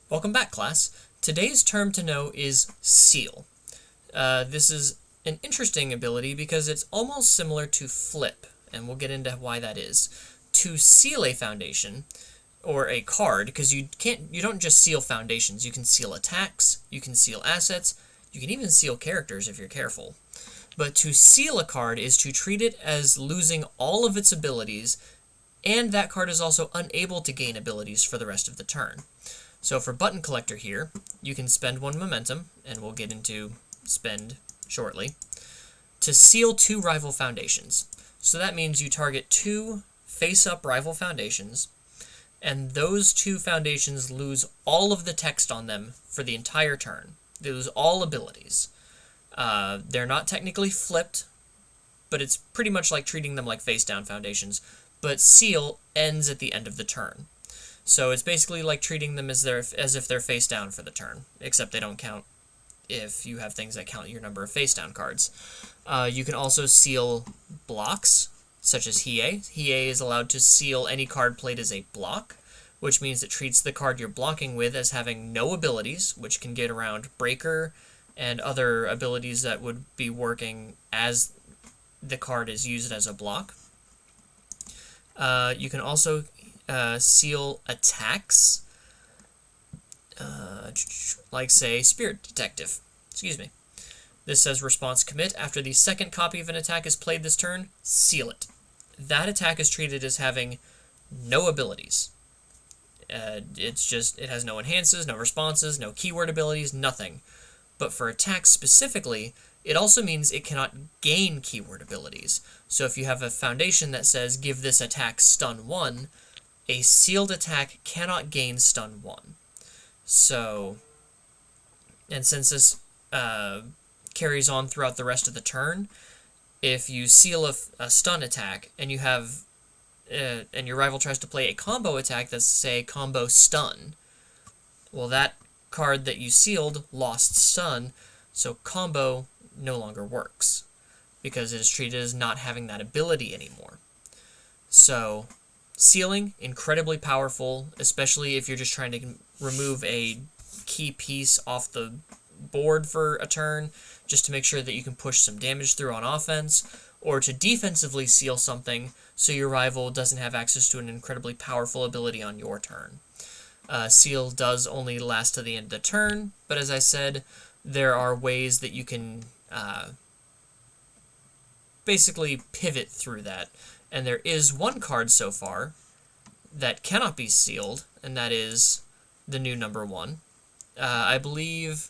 Welcome back, class. Today's term to know is seal. This is an interesting ability because it's almost similar to flip, and we'll get into why that is. To seal a foundation, or a card, because you don't just seal foundations, you can seal attacks, you can seal assets, you can even seal characters if you're careful. But to seal a card is to treat it as losing all of its abilities, and that card is also unable to gain abilities for the rest of the turn. So for Button Collector here, you can spend 1 momentum, and we'll get into spend shortly, to seal 2 rival foundations. So that means you target 2 face-up rival foundations, and those 2 foundations lose all of the text on them for the entire turn. They lose all abilities. They're not technically flipped, but it's pretty much like treating them like face-down foundations, but seal ends at the end of the turn. So it's basically like treating them as if they're face down for the turn, except they don't count if you have things that count your number of face down cards. You can also seal blocks, such as Hiei. Hiei is allowed to seal any card played as a block, which means it treats the card you're blocking with as having no abilities, which can get around Breaker and other abilities that would be working as the card is used as a block. You can also seal attacks, like, say, Spirit Detective. Excuse me. This says response commit. After the second copy of an attack is played this turn, seal it. That attack is treated as having no abilities. It has no enhances, no responses, no keyword abilities, nothing. But for attacks specifically, it also means it cannot gain keyword abilities. So if you have a foundation that says give this attack stun 1, a sealed attack cannot gain stun 1. So, and since this carries on throughout the rest of the turn, if you seal a stun attack and you have and your rival tries to play a combo attack that's, say, combo stun, well, that card that you sealed lost stun, so combo no longer works because it is treated as not having that ability anymore. So sealing, incredibly powerful, especially if you're just trying to remove a key piece off the board for a turn, just to make sure that you can push some damage through on offense, or to defensively seal something so your rival doesn't have access to an incredibly powerful ability on your turn. Seal does only last to the end of the turn, but as I said, there are ways that you can basically pivot through that. And there is one card so far that cannot be sealed, and that is the new number 1. I believe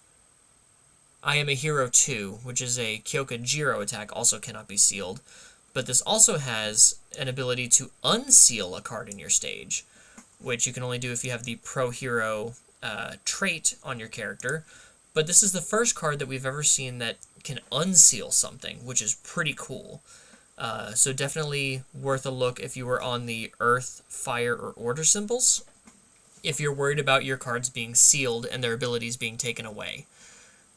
I Am a Hero 2, which is a Kyoka Jiro attack, also cannot be sealed. But this also has an ability to unseal a card in your stage, which you can only do if you have the Pro Hero trait on your character. But this is the first card that we've ever seen that can unseal something, which is pretty cool. So definitely worth a look if you were on the Earth, Fire, or Order symbols, if you're worried about your cards being sealed and their abilities being taken away.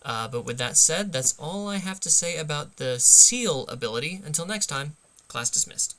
But with that said, that's all I have to say about the seal ability. Until next time, class dismissed.